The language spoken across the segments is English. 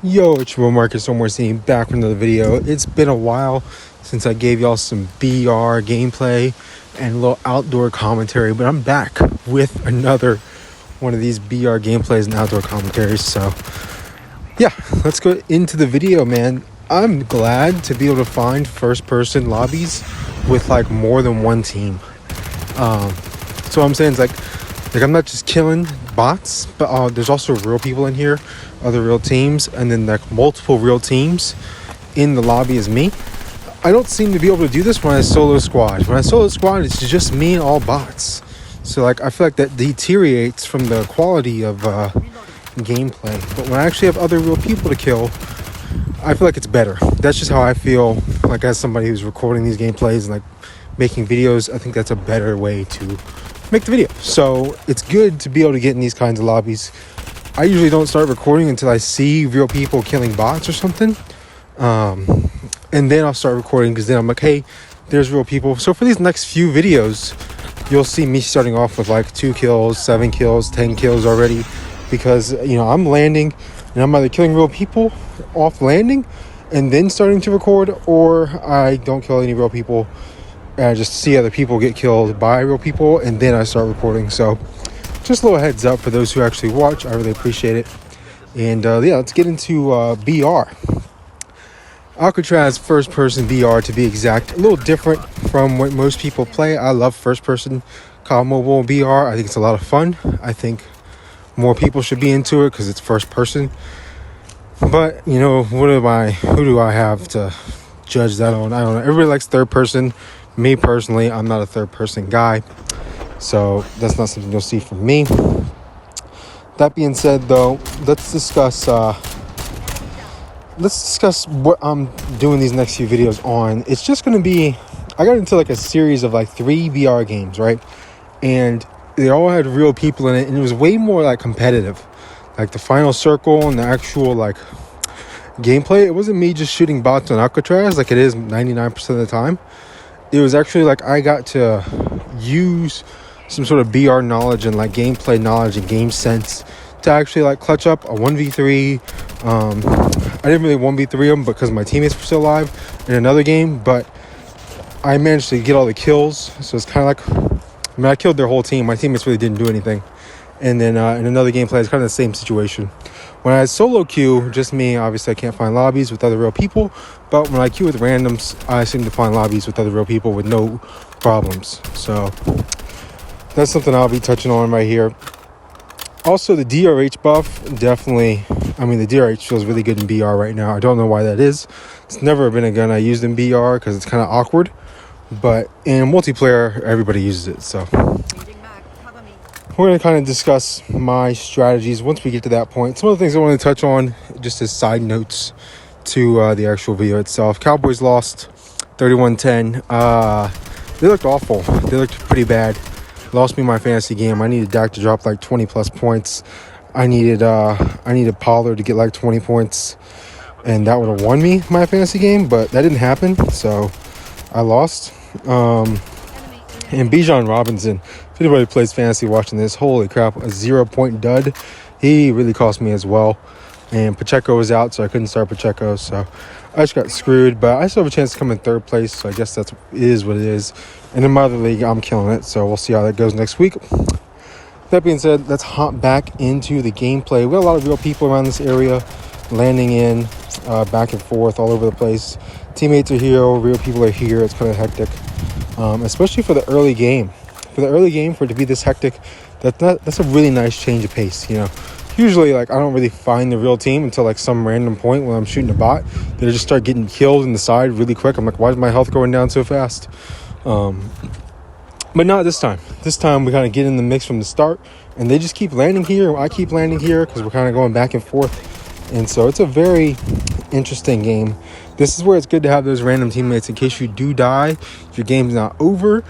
Yo, it's your boy Marcus Omar seeing back with another video. It's been a while since I gave y'all some BR gameplay and a little outdoor commentary, but I'm back with another one of these BR gameplays and outdoor commentaries. So yeah, let's go into the video, man. I'm glad to be able to find first-person lobbies with like more than one team. So I'm saying is like I'm not just killing bots, but there's also real people in here, other real teams, and then like multiple real teams in the lobby as me. I don't seem to be able to do this when I solo squad. When I solo squad, it's just me and all bots. So like I feel like that deteriorates from the quality of gameplay. But when I actually have other real people to kill, I feel like it's better. That's just how I feel. Like as somebody who's recording these gameplays and like making videos, I think that's a better way to make the video. So it's good to be able to get in these kinds of lobbies. I usually don't start recording until I see real people killing bots or something, and then I'll start recording because then I'm like, hey, there's real people. So for these next few videos, you'll see me starting off with like 2 kills, 7 kills, 10 kills already, because I'm landing and I'm either killing real people off landing and then starting to record, or I don't kill any real people and I just see other people get killed by real people and then I start recording. So just a little heads up for those who actually watch. I really appreciate it. And yeah, let's get into BR. Alcatraz first person BR, to be exact. A little different from what most people play. I love first person COD Mobile BR. I think it's a lot of fun. I think more people should be into it because it's first person. But who do I have to judge that on? I don't know. Everybody likes third person. Me personally, I'm not a third person guy, so that's not something you'll see from me. That being said, though, let's discuss what I'm doing these next few videos on. It's just going to be, I got into like a series of like 3 BR games, right? And they all had real people in it, and it was way more like competitive. Like the final circle and the actual like gameplay, it wasn't me just shooting bots on Alcatraz like it is 99% of the time. It was actually like I got to use some sort of BR knowledge and like gameplay knowledge and game sense to actually like clutch up a 1v3. I didn't really 1v3 them because my teammates were still alive in another game, but I managed to get all the kills. So it's kind of like, I killed their whole team. My teammates really didn't do anything. And then in another gameplay, it's kind of the same situation. When I solo queue, just me, obviously I can't find lobbies with other real people. But when I queue with randoms, I seem to find lobbies with other real people with no problems. So that's something I'll be touching on right here. Also, the DRH buff, definitely, the DRH feels really good in BR right now. I don't know why that is. It's never been a gun I used in BR because it's kind of awkward. But in multiplayer, everybody uses it, so we're going to kind of discuss my strategies once we get to that point. Some of the things I want to touch on, just as side notes to the actual video itself. Cowboys lost 31-10. They looked awful. They looked pretty bad. Lost me my fantasy game. I needed Dak to drop like 20 plus points. I needed Pollard to get like 20 points, and that would have won me my fantasy game, but that didn't happen, so I lost. And Bijan Robinson, if anybody plays fantasy watching this, holy crap, a 0-point dud. He really cost me as well. And Pacheco was out, so I couldn't start Pacheco, so I just got screwed. But I still have a chance to come in third place, so I guess that is what it is. And in my other league, I'm killing it, so we'll see how that goes next week. That being said, let's hop back into the gameplay. We got a lot of real people around this area, landing in, back and forth all over the place. Teammates are here, real people are here. It's kind of hectic. Especially for the early game. For it to be this hectic, that's a really nice change of pace, Usually, like, I don't really find the real team until, like, some random point when I'm shooting a bot. They just start getting killed in the side really quick. I'm like, why is my health going down so fast? But not this time. This time, we kind of get in the mix from the start, and they just keep landing here. I keep landing here because we're kind of going back and forth. And so it's a very interesting game. This is where it's good to have those random teammates in case you do die. If your game's not over,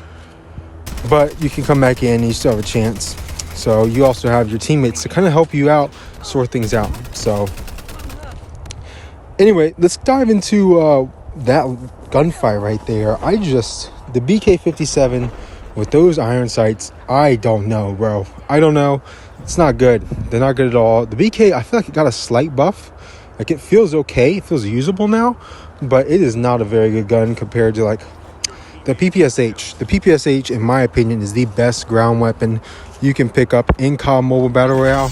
but you can come back in and you still have a chance. So you also have your teammates to kind of help you out, sort things out. So anyway, let's dive into that gunfight right there. The BK-57 with those iron sights, I don't know, bro. I don't know. It's not good. They're not good at all. The BK, I feel like it got a slight buff. Like, it feels okay. It feels usable now, but it is not a very good gun compared to like the PPSH. The PPSH, in my opinion, is the best ground weapon you can pick up in COD Mobile Battle Royale.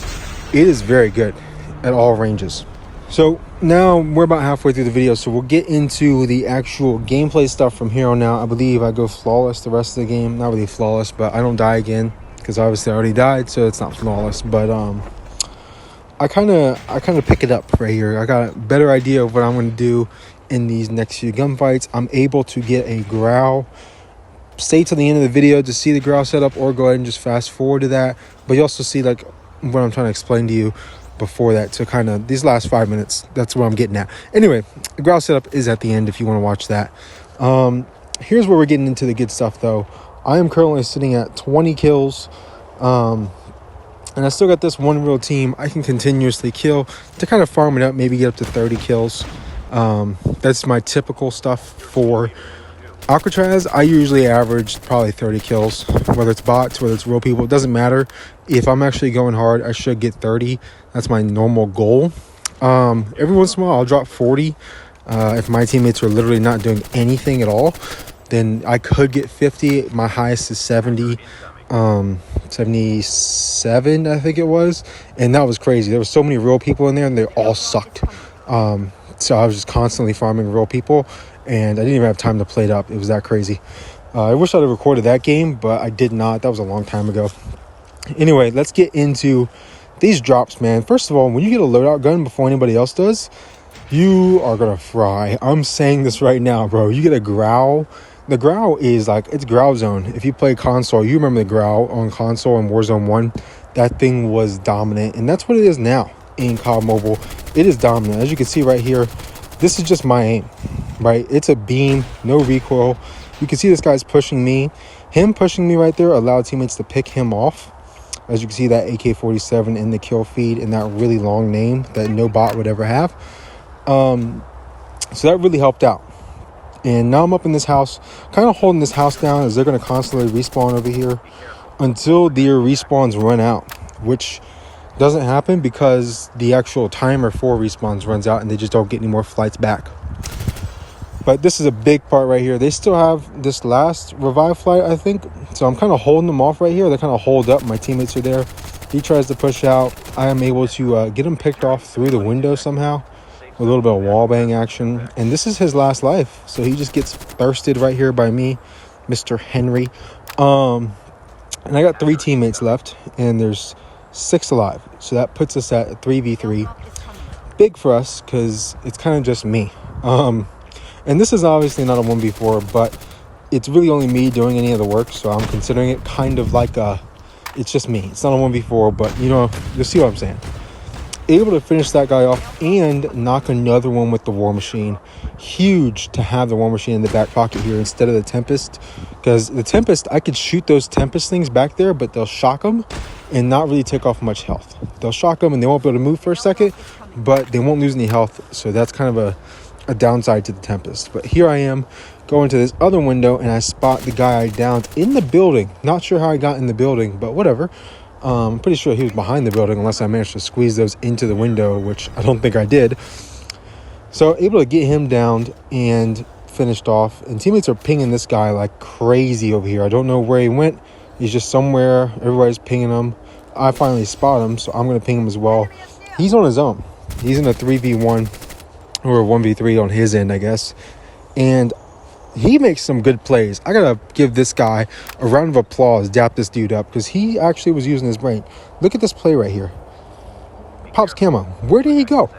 It is very good at all ranges. So now we're about halfway through the video, so we'll get into the actual gameplay stuff from here on out. I believe I go flawless the rest of the game. Not really flawless, but I don't die again because obviously I already died, so it's not flawless. But I kind of pick it up right here. I got a better idea of what I'm going to do in these next few gunfights. I'm able to get a growl. Stay to the end of the video to see the growl setup, or go ahead and just fast forward to that. But you also see like what I'm trying to explain to you before that, to kind of these last 5 minutes. That's what I'm getting at. Anyway, the growl setup is at the end if you want to watch that. Here's where we're getting into the good stuff though. I am currently sitting at 20 kills. And I still got this one real team I can continuously kill to kind of farm it up, maybe get up to 30 kills. That's my typical stuff for Alcatraz. I usually average probably 30 kills, whether it's bots, whether it's real people, it doesn't matter. If I'm actually going hard, I should get 30. That's my normal goal. Every once in a while, I'll drop 40. If my teammates are literally not doing anything at all, then I could get 50. My highest is 70. 77 I think it was, and that was crazy. There was so many real people in there and they all sucked. So I was just constantly farming real people, and I didn't even have time to play it up. It was that crazy. I wish I'd have recorded that game, but I did not. That was a long time ago. Anyway, let's get into these drops, man. First of all, when you get a loadout gun before anybody else does, you are gonna fry. I'm saying this right now, bro. You get a growl. The growl is like, it's growl zone. If you play console, you remember the growl on console in Warzone 1. That thing was dominant, and that's what it is now in COD Mobile. It is dominant. As you can see right here, this is just my aim, right? It's a beam, no recoil. You can see this guy's pushing me. Him pushing me right there allowed teammates to pick him off. As you can see, that AK-47 in the kill feed and that really long name that no bot would ever have. So that really helped out. And now I'm up in this house, kind of holding this house down, as they're going to constantly respawn over here until their respawns run out, which doesn't happen because the actual timer for respawns runs out and they just don't get any more flights back. But this is a big part right here. They still have this last revive flight, I think. So I'm kind of holding them off right here. They're kind of holed up. My teammates are there. He tries to push out. I am able to get him picked off through the window somehow. A little bit of wallbang action. And this is his last life. So he just gets thirsted right here by me, Mr. Henry. And I got 3 teammates left. And there's 6 alive. So that puts us at 3v3. Big for us because it's kind of just me. And this is obviously not a 1v4, but it's really only me doing any of the work. So I'm considering it kind of like it's just me. It's not a 1v4, but you know, you'll see what I'm saying. Able to finish that guy off and knock another one with the War Machine. Huge to have the War Machine in the back pocket here instead of the Tempest. Because the Tempest, I could shoot those Tempest things back there, but they'll shock them and not really take off much health. They'll shock them and they won't be able to move for a second, but they won't lose any health. So that's kind of a downside to the Tempest. But here I am going to this other window and I spot the guy I downed in the building. Not sure how I got in the building, but whatever. I'm pretty sure he was behind the building unless I managed to squeeze those into the window, which I don't think I did. So able to get him downed and finished off. And teammates are pinging this guy like crazy over here. I don't know where he went. He's just somewhere. Everybody's pinging him. I finally spot him, so I'm going to ping him as well. He's on his own. He's in a 3v1 or a 1v3 on his end, I guess. And he makes some good plays. I gotta give this guy a round of applause, dap this dude up, because he actually was using his brain. Look at this play right here. Pops camo. Where did he go?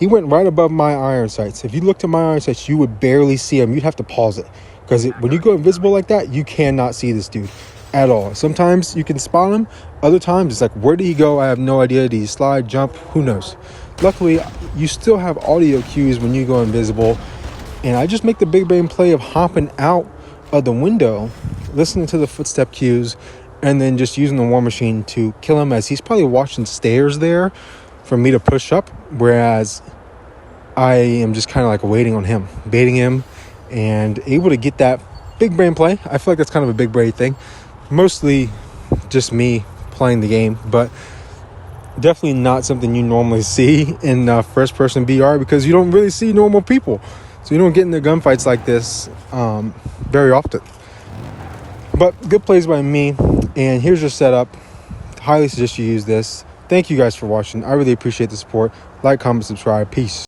He went right above my iron sights. If you looked at my iron sights, you would barely see him. You'd have to pause it, because when you go invisible like that, you cannot see this dude at all. Sometimes you can spot him. Other times it's like, where did he go? I have no idea. Did he slide, jump? Who knows? Luckily, you still have audio cues when you go invisible. And I just make the big brain play of hopping out of the window, listening to the footstep cues, and then just using the War Machine to kill him, as he's probably watching stairs there for me to push up, whereas I am just kind of like waiting on him, baiting him, and able to get that big brain play. I feel like that's kind of a big brain thing. Mostly just me playing the game, but Definitely not something you normally see in first-person VR, because you don't really see normal people. So you don't get into gunfights like this very often. But good plays by me. And here's your setup. Highly suggest you use this. Thank you guys for watching. I really appreciate the support. Like, comment, subscribe. Peace.